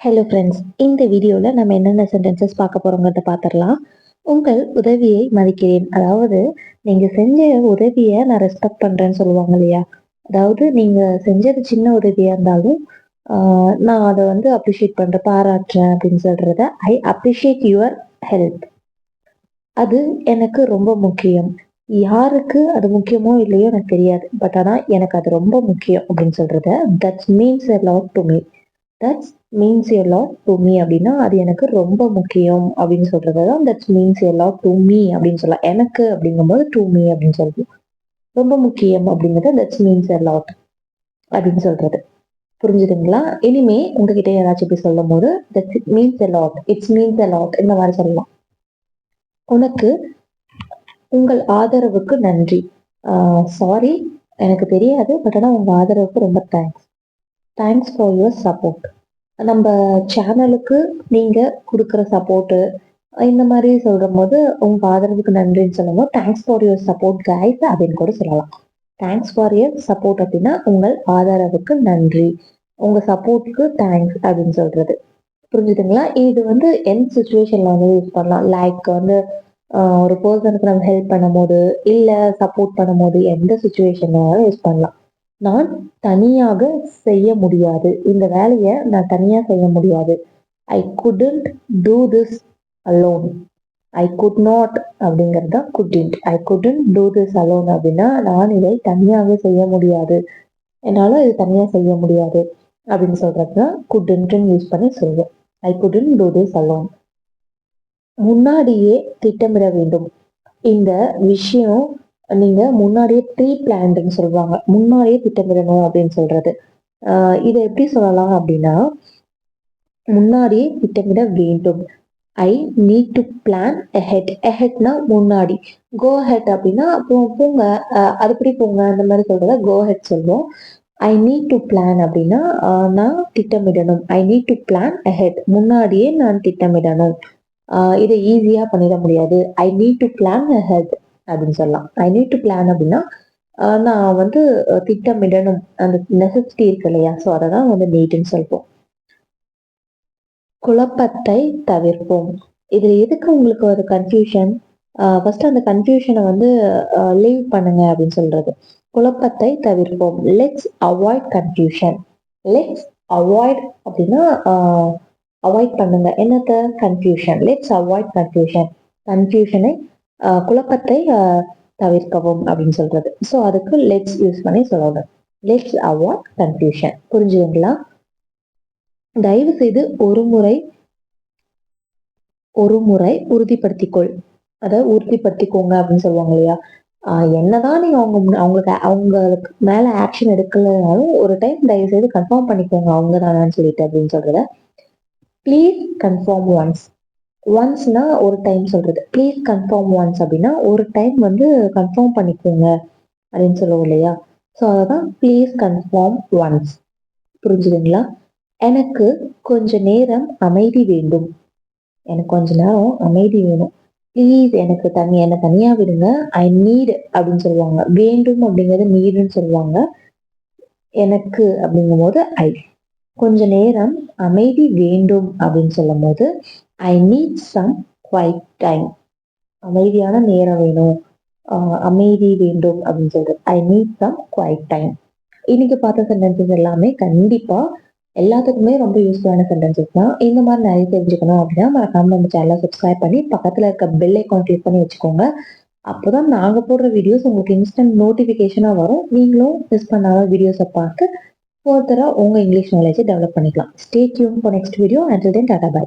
Hello friends, இந்த வீடியோவில் நம்ம என்னென்ன சென்டென்சஸ் பார்க்க போகிறோங்கிறத பார்த்துடலாம். உங்கள் உதவியை மதிக்கிறேன். அதாவது நீங்கள் செஞ்ச உதவியை நான் ரெஸ்பெக்ட் பண்ணுறேன்னு சொல்லுவாங்க இல்லையா? அதாவது நீங்கள் செஞ்சது சின்ன உதவியாக இருந்தாலும் நான் அதை வந்து அப்ரிஷியேட் பண்ணுறேன், பாராட்டுறேன் அப்படின்னு சொல்கிறத ஐ அப்ரிஷியேட் யுவர் ஹெல்ப். அது எனக்கு ரொம்ப முக்கியம். யாருக்கு அது முக்கியமோ இல்லையோ எனக்கு தெரியாது, பட் ஆனால் எனக்கு அது ரொம்ப முக்கியம் அப்படின்னு சொல்கிறத that means a lot to me. That's means a lot to me அப்படின்னா அது எனக்கு ரொம்ப முக்கியம் அப்படின்னு சொல்றது தான் that's means a lot to me அப்படின்னு சொல்லலாம். எனக்கு அப்படிங்கும்போது டு மீ அப்படின்னு சொல்றது. ரொம்ப முக்கியம் அப்படிங்கிறது தட்ஸ் மீன்ஸ் எ லாட் அப்படின்னு சொல்றது. புரிஞ்சுதுங்களா? இனிமே உங்ககிட்ட யாராச்சும் இப்படி சொல்லும் போது that's means a lot, it's means a lot இந்த மாதிரி சொல்லலாம். உனக்கு உங்கள் ஆதரவுக்கு நன்றி. சாரி, எனக்கு தெரியாது, பட் ஆனால் உங்க ஆதரவுக்கு ரொம்ப thanks. Thanks for your support. நம்ம சேனலுக்கு நீங்கள் கொடுக்குற சப்போர்ட்டு இந்த மாதிரி சொல்லும் போது உங்கள் ஆதரவுக்கு நன்றின்னு சொல்லும்போது thanks for your support guys அப்படின்னு கூட சொல்லலாம். தேங்க்ஸ் ஃபார் யுவர் சப்போர்ட் அப்படின்னா உங்கள் ஆதரவுக்கு நன்றி, உங்கள் சப்போர்ட்டுக்கு தேங்க்ஸ் அப்படின்னு சொல்றது. புரிஞ்சுதுங்களா? இது வந்து எந்த சுச்சுவேஷன்ல வந்து யூஸ் பண்ணலாம். லைக் வந்து ஒரு பர்சனுக்கு நம்ம ஹெல்ப் பண்ணும் போது, இல்லை சப்போர்ட் பண்ணும் போது, எந்த சுச்சுவேஷன்னாலும் யூஸ் பண்ணலாம். நான் தனியாக செய்ய முடியாது, இந்த வேலையை நான் தனியா செய்ய முடியாது. ஐ couldn't do this alone. I could not அப்படிங்கிறது தான் couldn't. I couldn't do this alone அப்படின்னா நான் இதை தனியாக செய்ய முடியாது, என்னால் இது தனியாக செய்ய முடியாது அப்படின்னு சொல்றது தான் குடன்ட்னு யூஸ் பண்ணி சொல்லுவோம். ஐ குடன்ட் டூ திஸ் அலோன். முன்னாடியே திட்டமிட வேண்டும். இந்த விஷயம் நீங்க முன்னாடியே ப்ரீ பிளான்டுன்னு சொல்லுவாங்க. முன்னாடியே திட்டமிடணும் அப்படின்னு சொல்றது. இதை எப்படி சொல்லலாம் அப்படின்னா, முன்னாடியே திட்டமிட வேண்டும். I need to plan ahead. அஹெட்னா முன்னாடி. கோ ஹெட் அப்படின்னா அப்புறம் போங்க, அதுபடி போங்க அந்த மாதிரி சொல்றத கோ ஹெட் சொல்லுவோம். ஐ நீட் டு பிளான் அப்படின்னா நான் திட்டமிடணும். I need to plan ahead, முன்னாடியே நான் திட்டமிடணும். இதை ஈஸியா பண்ணிட முடியாது. I need to plan ahead அப்படின்னு சொல்லலாம். ஐ நீட் டு பிளான் அப்படின்னா நான் வந்து திட்டமிடணும், அந்த நெசசிட்டி இருக்கு இல்லையா? ஸோ அதை தான் வந்து நீட்னு சொல்லுவோம். குழப்பத்தை தவிர்ப்போம். இதுல எதுக்கு உங்களுக்கு ஒரு கன்ஃபியூஷன்? ஃபர்ஸ்ட் அந்த கன்ஃபியூஷனை வந்து லீவ் பண்ணுங்க அப்படின்னு சொல்றது. குழப்பத்தை தவிர்ப்போம். Let's avoid confusion. Let's avoid அப்படின்னா அவாய்ட் பண்ணுங்க என்னத்த? கன்ஃபியூஷன். Let's avoid confusion. கன்ஃபியூஷனை குழப்பத்தை தவிர்க்கவும் அப்படின்னு சொல்றது. ஸோ அதுக்கு லெட்ஸ் யூஸ் பண்ணி சொல்லணும். Let's avoid confusion. புரிஞ்சுதுங்களா? தயவு செய்து ஒரு முறை உறுதிப்படுத்திக்கொள். அதாவது உறுதிப்படுத்திக்கோங்க அப்படின்னு சொல்லுவாங்க இல்லையா? என்னதான் நீங்க அவங்களுக்கு மேல ஆக்ஷன் எடுக்கலனாலும் ஒரு டைம் தயவு செய்து கன்ஃபார்ம் பண்ணிக்கோங்க அவங்க தானான்னு சொல்லிட்டு அப்படின்னு சொல்றத. Please confirm once. ஒன்ஸ்னா ஒரு டைம் சொல்றது. ப்ளீஸ் கன்ஃபார்ம் ஒன்ஸ் அப்படின்னா ஒரு டைம் வந்து கன்ஃபார்ம் பண்ணிக்கோங்க அப்படின்னு சொல்லுவோம் இல்லையா? ஸோ அதான் ப்ளீஸ் கன்ஃபார்ம் ஒன்ஸ். புரிஞ்சுதுங்களா? எனக்கு கொஞ்ச நேரம் அமைதி வேண்டும். எனக்கு கொஞ்ச நேரம் அமைதி வேணும். ப்ளீஸ் எனக்கு என்னை தனியா விடுங்க. ஐ நீட் அப்படின்னு சொல்லுவாங்க. வேண்டும் அப்படிங்கிறது நீடுன்னு சொல்லுவாங்க. எனக்கு அப்படிங்கும் போது ஐ. கொஞ்ச நேரம் அமைதி வேண்டும் அப்படின்னு சொல்லும் போது I need some quiet time. அமைதியான நேரம் வேணும், அமைதி வேண்டும் அப்படின்னு சொல்றது. I need some quiet time. இன்னைக்கு பார்த்த சென்டென்சஸ் எல்லாமே கண்டிப்பா எல்லாத்துக்குமே ரொம்ப யூஸ்ஃபுல்லான சென்டென்சஸ் தான். இந்த மாதிரி நிறைய தெரிஞ்சுக்கணும் அப்படின்னா மறக்காம நம்ம சேனலை சப்ஸ்கிரைப் பண்ணி பக்கத்துல இருக்க பெல் ஐகான் கிளிக் பண்ணி வச்சுக்கோங்க. அப்போதான் நாங்க போடுற வீடியோஸ் உங்களுக்கு இன்ஸ்டன்ட் நோட்டிபிகேஷனா வரும். நீங்களும் மிஸ் பண்ணாத வீடியோஸை பார்த்து ஃபர்தரா உங்க இங்கிலீஷ் நாலேஜை டெவலப் பண்ணிக்கலாம். Stay tuned for next video. Until then tata by.